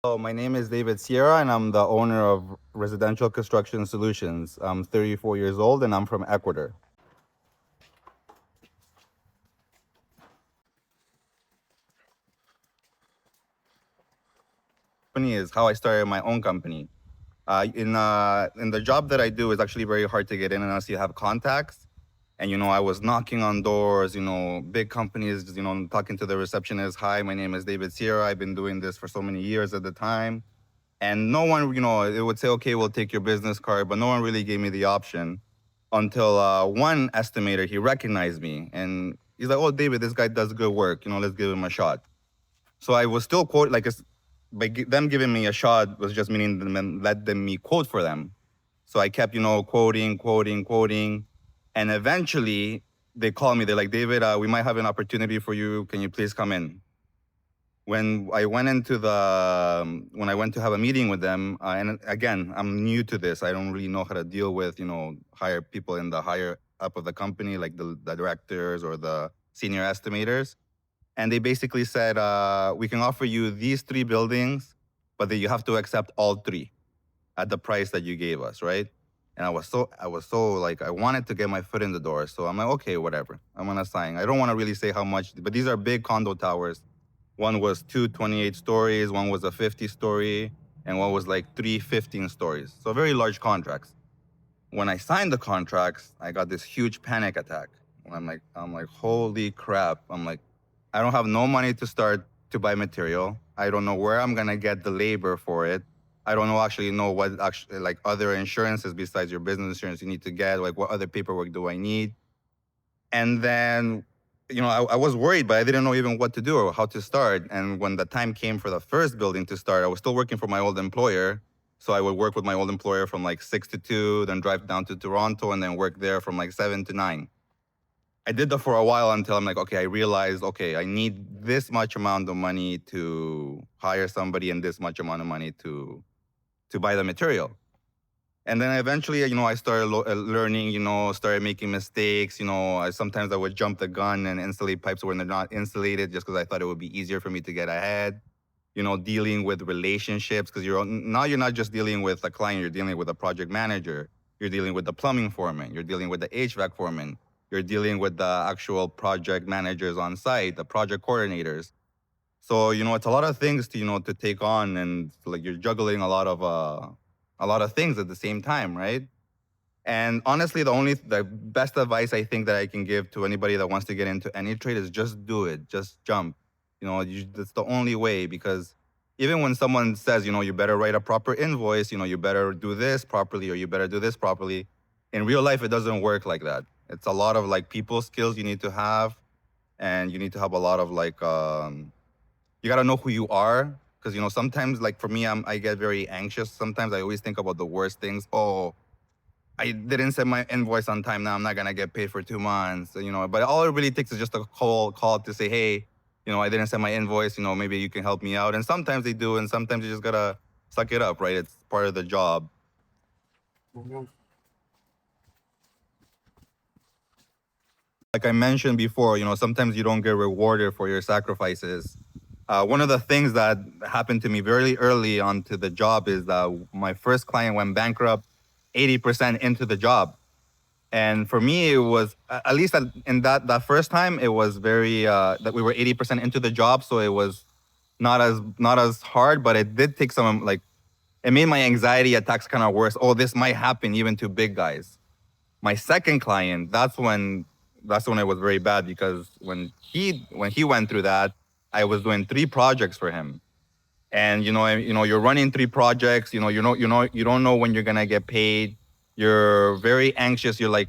So my name is David Sierra, and I'm the owner of Residential Construction Solutions. I'm 34 years old, and I'm from Ecuador. Company is how I started my own company. In the job that I do, is actually very hard to get in unless you have contacts. And I was knocking on doors, big companies, talking to the receptionist. Hi, my name is David Sierra. I've been doing this for so many years at the time. And no one, it would say, okay, we'll take your business card, but no one really gave me the option until one estimator, he recognized me and he's like, oh, David, this guy does good work. Let's give him a shot. So I was still quote like them giving me a shot was just meaning them let them me quote for them. So I kept, quoting. And eventually they called me. They're like, David, we might have an opportunity for you. Can you please come in? When I went to have a meeting with them, and again, I'm new to this. I don't really know how to deal with, higher people in the higher up of the company, like the directors or the senior estimators. And they basically said, we can offer you these three buildings, but then you have to accept all three at the price that you gave us, right? And I was so like, I wanted to get my foot in the door. So I'm like, okay, whatever. I'm gonna sign. I don't want to really say how much, but these are big condo towers. One was two 28 stories, one was a 50-story, and one was like three 15 stories. So very large contracts. When I signed the contracts, I got this huge panic attack. I'm like, holy crap. I'm like, I don't have no money to start to buy material. I don't know where I'm gonna get the labor for it. I don't know what actually like other insurances besides your business insurance you need to get. Like what other paperwork do I need? And then, I was worried, but I didn't know even what to do or how to start. And when the time came for the first building to start, I was still working for my old employer. So I would work with my old employer from like 6 to 2, then drive down to Toronto and then work there from like 7 to 9. I did that for a while until I'm like, okay, I realized, okay, I need this much amount of money to hire somebody and this much amount of money to buy the material. And then eventually, I started learning, started making mistakes. Sometimes I would jump the gun and installate pipes when they're not insulated just because I thought it would be easier for me to get ahead. Dealing with relationships because you're not just dealing with a client, you're dealing with a project manager. You're dealing with the plumbing foreman. You're dealing with the HVAC foreman. You're dealing with the actual project managers on site, the project coordinators. So, it's a lot of things to take on, and like you're juggling a lot of things at the same time, right? And honestly, the best advice I think that I can give to anybody that wants to get into any trade is just do it, just jump. That's the only way, because even when someone says, you better write a proper invoice, you better do this properly or you better do this properly. In real life, it doesn't work like that. It's a lot of like people skills you need to have, and you need to have a lot of like you gotta know who you are, because sometimes like for me, I get very anxious. Sometimes I always think about the worst things. Oh, I didn't send my invoice on time. Now I'm not gonna get paid for 2 months. But all it really takes is just a call to say, hey, I didn't send my invoice. Maybe you can help me out. And sometimes they do, and sometimes you just gotta suck it up, right? It's part of the job. Like I mentioned before, sometimes you don't get rewarded for your sacrifices. One of the things that happened to me very early onto the job is that my first client went bankrupt 80% into the job. And for me, it was at least in that first time, it was very that we were 80% into the job, so it was not as hard, but it did take some like it made my anxiety attacks kind of worse. Oh, this might happen even to big guys. My second client, that's when it was very bad, because when he went through that, I was doing 3 projects for him. And you're running 3 projects. You don't know when you're gonna get paid. You're very anxious. You're like,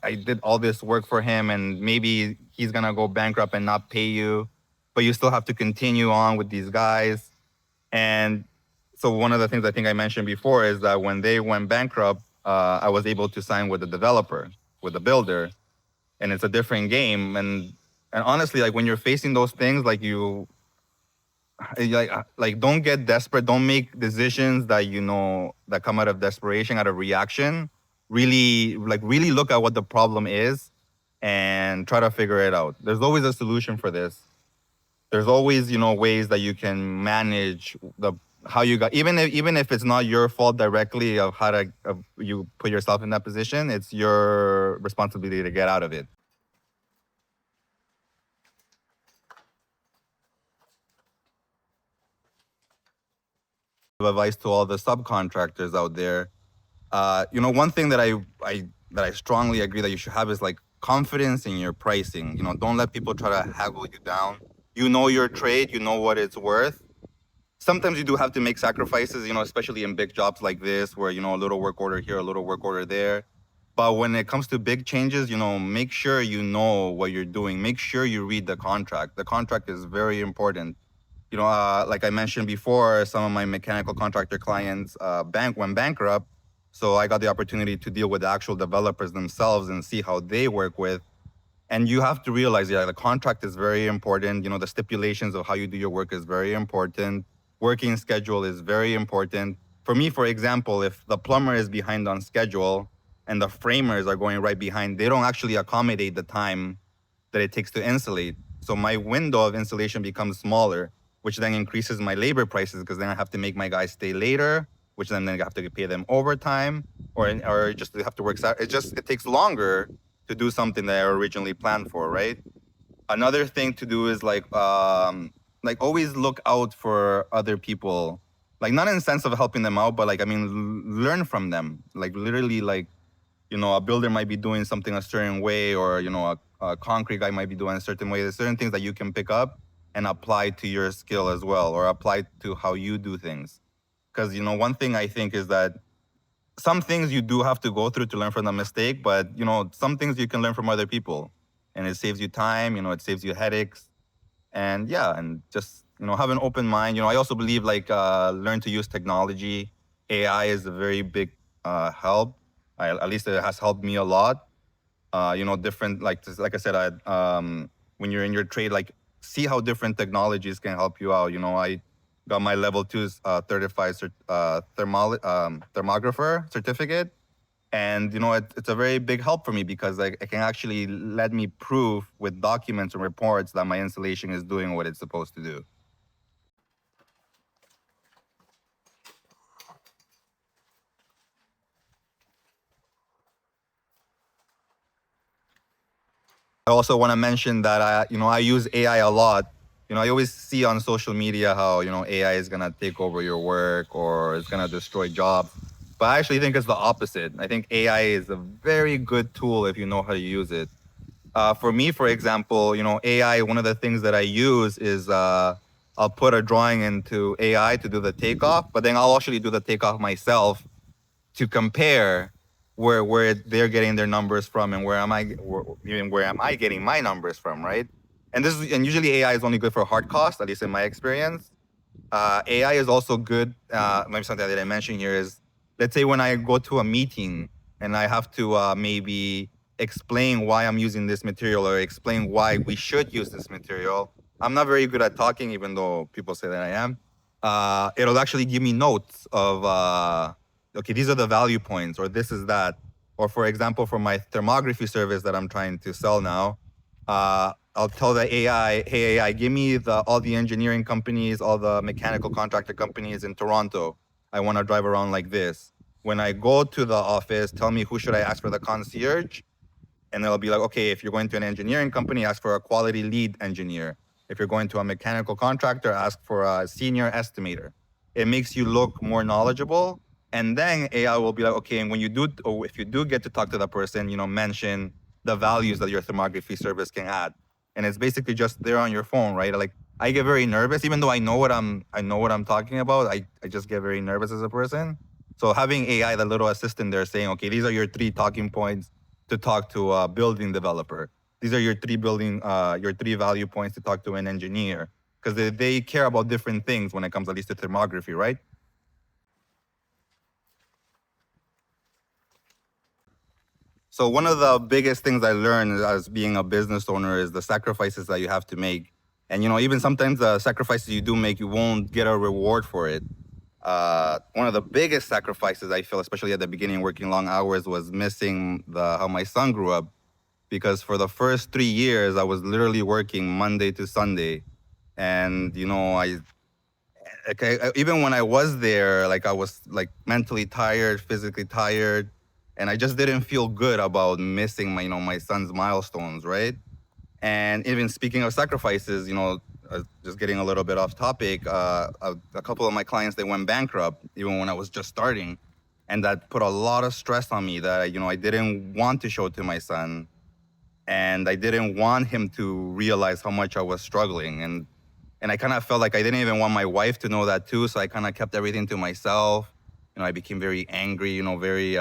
I did all this work for him, and maybe he's gonna go bankrupt and not pay you, but you still have to continue on with these guys. And so one of the things I think I mentioned before is that when they went bankrupt, I was able to sign with the developer, with the builder, and it's a different game. And honestly, like when you're facing those things, like like don't get desperate. Don't make decisions that come out of desperation, out of reaction. Really look at what the problem is and try to figure it out. There's always a solution for this. There's always ways that you can manage how you got, even if it's not your fault directly of how to of you put yourself in that position, it's your responsibility to get out of it. Advice to all the subcontractors out there. One thing that I strongly agree that you should have is like confidence in your pricing. Don't let people try to haggle you down. You know your trade, you know what it's worth. Sometimes you do have to make sacrifices, especially in big jobs like this, where a little work order here, a little work order there. But when it comes to big changes, make sure you know what you're doing. Make sure you read the contract. The contract is very important. Like I mentioned before, some of my mechanical contractor clients went bankrupt. So I got the opportunity to deal with the actual developers themselves and see how they work with. And you have to realize, yeah, the contract is very important. The stipulations of how you do your work is very important. Working schedule is very important. For me, for example, if the plumber is behind on schedule and the framers are going right behind, they don't actually accommodate the time that it takes to insulate. So my window of insulation becomes smaller, which then increases my labor prices because then I have to make my guys stay later, which then I have to pay them overtime, or just they have to work. It takes longer to do something that I originally planned for, right? Another thing to do is like always look out for other people, like not in the sense of helping them out, but like I mean learn from them. Like literally, like a builder might be doing something a certain way, or a concrete guy might be doing a certain way. There's certain things that you can pick up and apply to your skill as well, or apply to how you do things. Because one thing I think is that some things you do have to go through to learn from the mistake, but some things you can learn from other people, and it saves you time. It saves you headaches, and yeah, and just have an open mind. I also believe like learn to use technology. AI is a very big help. At least it has helped me a lot. Different like I said, when you're in your trade, like see how different technologies can help you out. I got my level 2 certified thermographer certificate, and it's a very big help for me because it can actually let me prove with documents and reports that my installation is doing what it's supposed to do. I also want to mention that I use AI a lot. I always see on social media how AI is gonna take over your work or it's gonna destroy jobs. But I actually think it's the opposite. I think AI is a very good tool if you know how to use it. For me, for example, AI. One of the things that I use is I'll put a drawing into AI to do the takeoff, but then I'll actually do the takeoff myself to compare where they're getting their numbers from and where am I getting my numbers from, right? And usually AI is only good for hard costs, at least in my experience. AI is also good. Maybe something that I mentioned here is, let's say when I go to a meeting and I have to maybe explain why I'm using this material or explain why we should use this material. I'm not very good at talking, even though people say that I am. It'll actually give me notes of, okay, these are the value points, or this is that. Or for example, for my thermography service that I'm trying to sell now, I'll tell the AI, hey AI, give me all the engineering companies, all the mechanical contractor companies in Toronto. I want to drive around like this. When I go to the office, tell me who should I ask for the concierge, and it'll be like, okay, if you're going to an engineering company, ask for a quality lead engineer. If you're going to a mechanical contractor, ask for a senior estimator. It makes you look more knowledgeable. And then AI will be like, okay, and when you do, or if you do get to talk to that person, mention the values that your thermography service can add. And it's basically just there on your phone, right? Like I get very nervous, even though I know what I'm talking about. I just get very nervous as a person. So having AI, the little assistant there saying, okay, these are your 3 talking points to talk to a building developer. These are your 3 value points to talk to an engineer, because they care about different things when it comes at least to thermography, right? So one of the biggest things I learned as being a business owner is the sacrifices that you have to make. And even sometimes the sacrifices you do make, you won't get a reward for it. One of the biggest sacrifices I feel, especially at the beginning, working long hours, was missing how my son grew up. Because for the first 3 years, I was literally working Monday to Sunday, and okay, even when I was there, like I was like mentally tired, physically tired, and I just didn't feel good about missing my, my son's milestones, right? And even speaking of sacrifices, just getting a little bit off topic, a couple of my clients, they went bankrupt even when I was just starting, and that put a lot of stress on me that I didn't want to show to my son, and I didn't want him to realize how much I was struggling, and I kind of felt like I didn't even want my wife to know that too, so I kind of kept everything to myself. I became very angry, very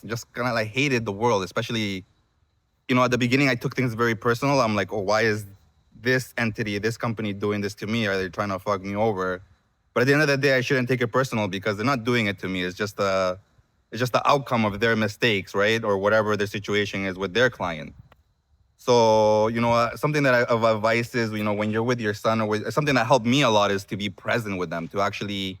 just kind of like hated the world, especially at the beginning, I took things very personal. I'm like, oh, why is this entity, this company doing this to me? Are they trying to fuck me over? But at the end of the day, I shouldn't take it personal because they're not doing it to me. It's just the outcome of their mistakes, right? Or whatever their situation is with their client. So, something of advice is, when you're with your son, or something that helped me a lot is to be present with them, to actually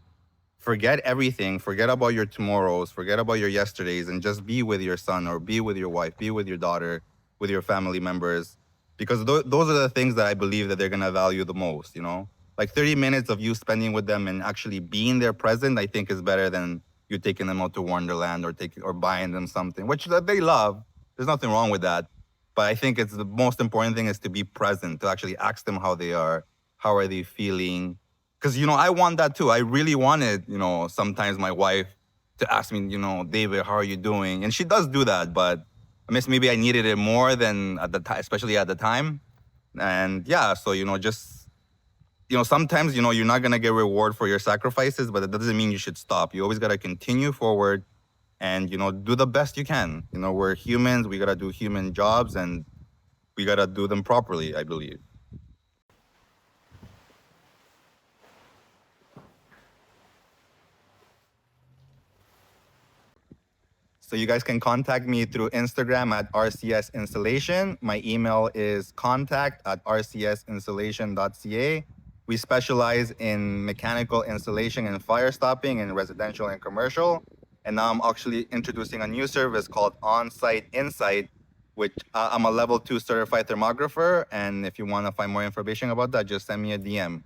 forget everything, forget about your tomorrows, forget about your yesterdays, and just be with your son or be with your wife, be with your daughter, with your family members, because those are the things that I believe that they're gonna value the most. Like 30 minutes of you spending with them and actually being there present, I think is better than you taking them out to Wonderland or buying them something, which that they love. There's nothing wrong with that, but I think it's the most important thing is to be present, to actually ask them how they are, how are they feeling, because I want that too. I really wanted, sometimes my wife to ask me, David, how are you doing? And she does do that, but I miss maybe I needed it more than at the time, especially at the time. And yeah, so just sometimes you're not gonna get reward for your sacrifices, but that doesn't mean you should stop. You always gotta continue forward and do the best you can. We're humans. We gotta do human jobs, and we gotta do them properly, I believe. So you guys can contact me through Instagram at RCS Installation. My email is contact@rcsinstallation.ca. We specialize in mechanical installation and fire stopping in residential and commercial. And now I'm actually introducing a new service called On-Site Insight, which I'm a level 2 certified thermographer. And if you want to find more information about that, just send me a DM.